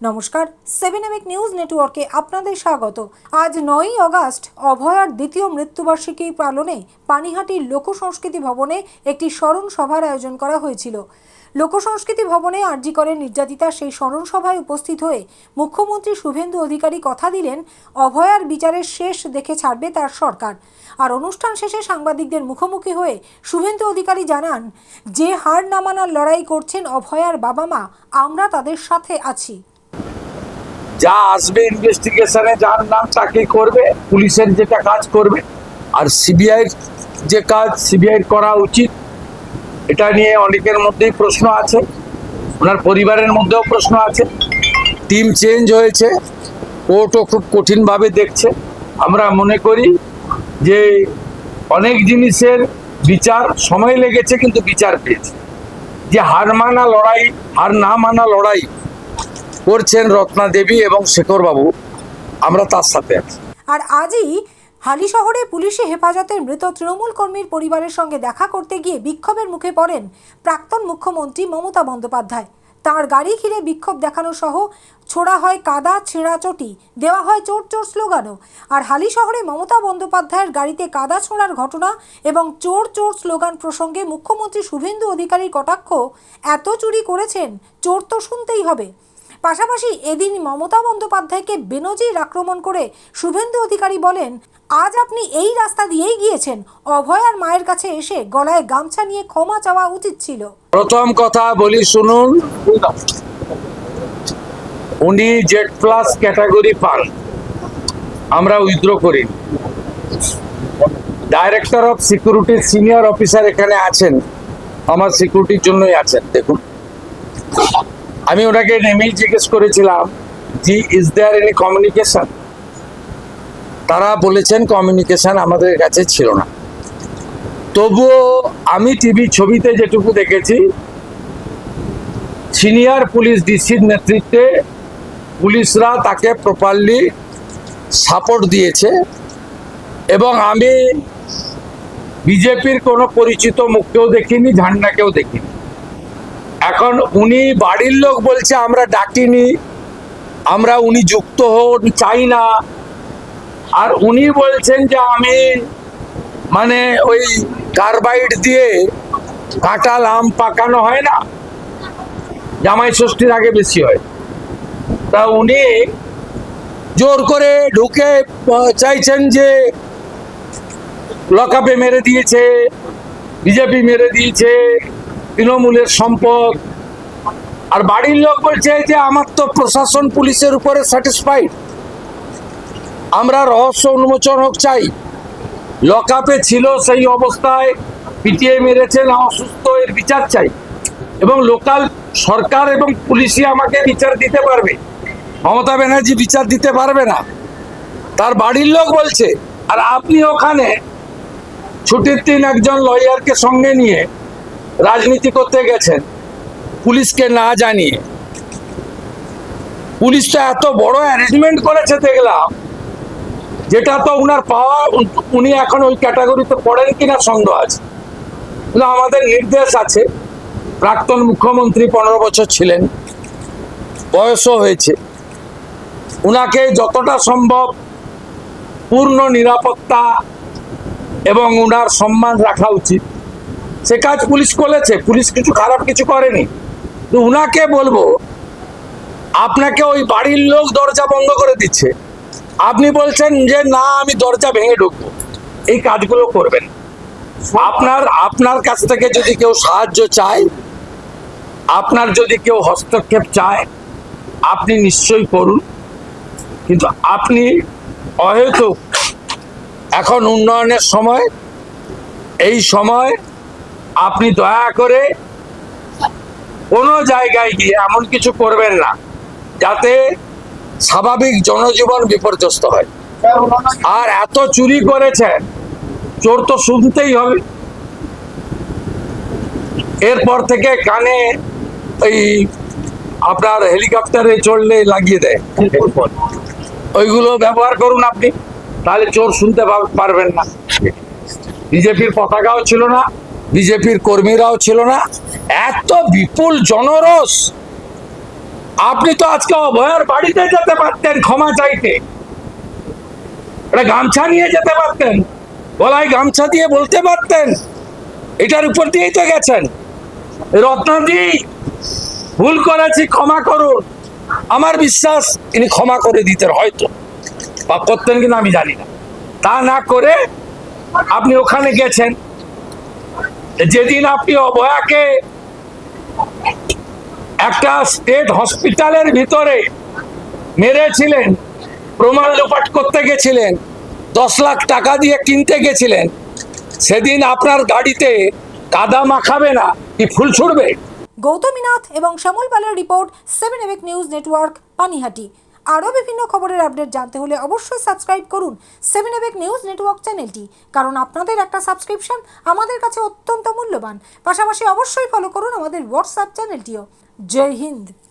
নমস্কার, 7 নিউজ নেটওয়ার্কে আপনাদের স্বাগত। আজ 9ই আগস্ট অভয়ার দ্বিতীয় মৃত্যুবার্ষিকী পালনে পানিহাটির লোকসংস্কৃতি ভবনে একটি স্মরণ সভার আয়োজন করা হয়েছিল। লোকসংস্কৃতি ভবনে আরজি করেন নির্যাতিতা সেই স্মরণ সভায় উপস্থিত হয়ে মুখ্যমন্ত্রী শুভেন্দু অধিকারী কথা দিলেন অভয়ার বিচারের শেষ দেখে ছাড়বে তার সরকার। আর অনুষ্ঠান শেষে সাংবাদিকদের মুখোমুখি হয়ে শুভেন্দু অধিকারী জানান, যে হার না মানার লড়াই করছেন অভয়ার বাবা মা, আমরা তাদের সাথে আছি। যা আসবে ইনভেস্টিগেশনে যার নাম তাকে করবে, পুলিশের যেটা কাজ করবে, আর সিবিআই যে কাজ সিবিআই করা উচিত। এটা নিয়ে অনেকের মধ্যেই প্রশ্ন আছে, ওনার পরিবারের মধ্যেও প্রশ্ন আছে। টিম চেঞ্জ হয়েছে, কোর্টও খুব কঠিনভাবে দেখছে। আমরা মনে করি যে অনেক জিনিসের বিচার সময় লেগেছে, কিন্তু বিচার পেয়েছে। যে হার না মানা লড়াই করছেন রত্না দেবী এবং শেখর বাবু, আমরা তার সাথে আছি। আর আজই হালিশহরে পুলিশি হেফাজতের মৃত তৃণমূল কর্মীর পরিবারের সঙ্গে দেখা করতে গিয়ে বিক্ষোভের মুখে পড়েন প্রাক্তন মুখ্যমন্ত্রী মমতা বন্দ্যোপাধ্যায়। তাঁর গাড়ি ঘিরে বিক্ষোভ দেখানো সহ ছোড়া হয় কাদা, ছেঁড়াচটি, দেওয়া হয় চোর চোর স্লোগানও। আর হালিশহরে মমতা বন্দ্যোপাধ্যায়ের গাড়িতে কাদা ছোঁড়ার ঘটনা এবং চোর চোর স্লোগান প্রসঙ্গে মুখ্যমন্ত্রী শুভেন্দু অধিকারীর কটাক্ষ, এত চুরি করেছেন, চোর তো শুনতেই হবে। পাশাপাশি এদিন মমতা বন্দ্যোপাধ্যায়কে বেনজির আক্রমণ করে শুভেন্দু অধিকারী বলেন, আজ আপনি এই রাস্তা দিয়েই গিয়েছেন, অভয়ার মায়ের কাছে এসে গলায় গামছা নিয়ে ক্ষমা চাওয়া উচিত ছিল। প্রথম কথা বলি শুনুন, উনি জেড প্লাস ক্যাটাগরি পান, আমরা উইথড্র করি। ডাইরেক্টর অফ সিকিউরিটির সিনিয়র অফিসার এখানে আছেন, আমার সিকিউরিটির জন্যই আছেন। দেখুন, আমি ওনাকে নেমেই জিজ্ঞেস করেছিলাম, জি ইজ দেয়ার এনি কমিউনিকেশন? তারা বলেছেন কমিউনিকেশন আমাদের কাছে ছিল না। তবুও আমি টিভি ছবিতে যেটুকু দেখেছি, সিনিয়র পুলিশ ডিসির নেতৃত্বে পুলিশরা তাকে প্রপারলি সাপোর্ট দিয়েছে এবং আমি বিজেপির কোনো পরিচিত মুখকেও দেখিনি, ঝান্ডাকেও দেখিনি। এখন উনি বাড়ির লোক বলছে আমরা ডাকিনি, উনি যুক্ত হন চাই না। আর উনি বলছেন যে আমি ওই কার্বাইড দিয়ে কাঁঠাল আম পাকানো হয় না, জামাই ষষ্ঠীর আগে বেশি হয়, তা উনি জোর করে ঢুকে চাইছেন যে লকআপে মেরে দিয়েছে, বিজেপি মেরে দিয়েছে, তৃণমূলের সম্পদ। আর বাড়ির লোক বলছে যে আমার তো প্রশাসন পুলিশের উপরে স্যাটিসফাইড, আমরা রহস্য উন্মোচন হোক চাই। লকআপে ছিল সেই অবস্থায়, পিটিয়ে মেরেছে না অসুস্থ, এর বিচার চাই। এবং লোকাল সরকার এবং পুলিশই আমাকে বিচার দিতে পারবে, মমতা ব্যানার্জি বিচার দিতে পারবে না, তার বাড়ির লোক বলছে। আর আপনি ওখানে ছুটির দিন একজন লয়ারকে সঙ্গে নিয়ে রাজনীতি করতে গেছেন, পুলিশকে না জানিয়ে। পুলিশ তো এত বড় অ্যারেঞ্জমেন্ট করেছে দেখলাম, যেটা তো উনার পাওয়া, উনি এখন ওই ক্যাটাগরিতে পড়েন কিনা সন্দেহ আছে। কিন্তু আমাদের নির্দেশ আছে, প্রাক্তন মুখ্যমন্ত্রী 15 বছর ছিলেন, বয়সও হয়েছে, উনাকে যতটা সম্ভব পূর্ণ নিরাপত্তা এবং উনার সম্মান রাখা উচিত। সে কাজ পুলিশ করেছে, পুলিশ কিছু খারাপ কিছু করেনি। তো উনাকে বলবো, আপনাকে ওই বাড়ির লোক দরজা বন্ধ করে দিচ্ছে, আপনি বলছেন যে না আমি দরজা ভেঙে ঢুকবো, এই কাজগুলো করবেন। আপনার কাছ থেকে যদি কেউ সাহায্য চায়, আপনার যদি কেউ হস্তক্ষেপ চায়, আপনি নিশ্চয়ই করুন। কিন্তু আপনি অহেতুক, এখন উন্নয়নের সময়, এই সময় আপনি দয়া করে কোনো জায়গায় গিয়ে এমন কিছু করবেন না যাতে স্বাভাবিক জনজীবন বিপর্যস্ত হয়। আর এত চুরি করেছে, চোর তো শুনতেই হবে। এরপর থেকে কানে ওই আপনার হেলিকপ্টারে চড়লে লাগিয়ে দেয়, ওইগুলো ব্যবহার করুন আপনি, তাহলে চোর শুনতে পারবেন না। বিজেপির পতাকাও ছিল না, বিজেপির কর্মীরাও ছিল না। এত বিপুল জনরোষ, আপনি তো আজকে অভয়ার বাড়িতে যেতে পারতেন ক্ষমা চাইতে, একটা গামছা নিয়ে যেতে পারতেন, গলায় গামছা দিয়ে বলতে পারতেন। এটার উপর দিয়েই তো গেছেন। রত্নাদি, ভুল করেছি, ক্ষমা করুন। আমার বিশ্বাস ইনি ক্ষমা করে দিতেন, হয়তো বা করতেন কিনা আমি জানি না। তা না করে আপনি ওখানে গেছেন। যেদিন আপনি অভয়াকে একটা স্টেট হসপিটালের ভিতরে মেরেছিলেন, প্রমাণ লোপাট করতে গেছিলেন, 10 লাখ টাকা দিয়ে কিনতে গেছিলেন, সেদিন আপনার গাড়িতে কাদা মাখাবে না কি ফুল ছুড়বে? গৌতমীনাথ এবং শ্যামল পালের রিপোর্ট 7 এবেক নিউজ নেটওয়ার্ক, পানিহাটি। আরও বিভিন্ন খবরের আপডেট জানতে হলে অবশ্যই সাবস্ক্রাইব করুন 7 এবেক নিউজ নেটওয়ার্ক চ্যানেলটি, কারণ আপনাদের একটা সাবস্ক্রিপশন আমাদের কাছে অত্যন্ত মূল্যবান। পাশাপাশি অবশ্যই ফলো করুন আমাদের হোয়াটসঅ্যাপ চ্যানেলটিও। জয় হিন্দ।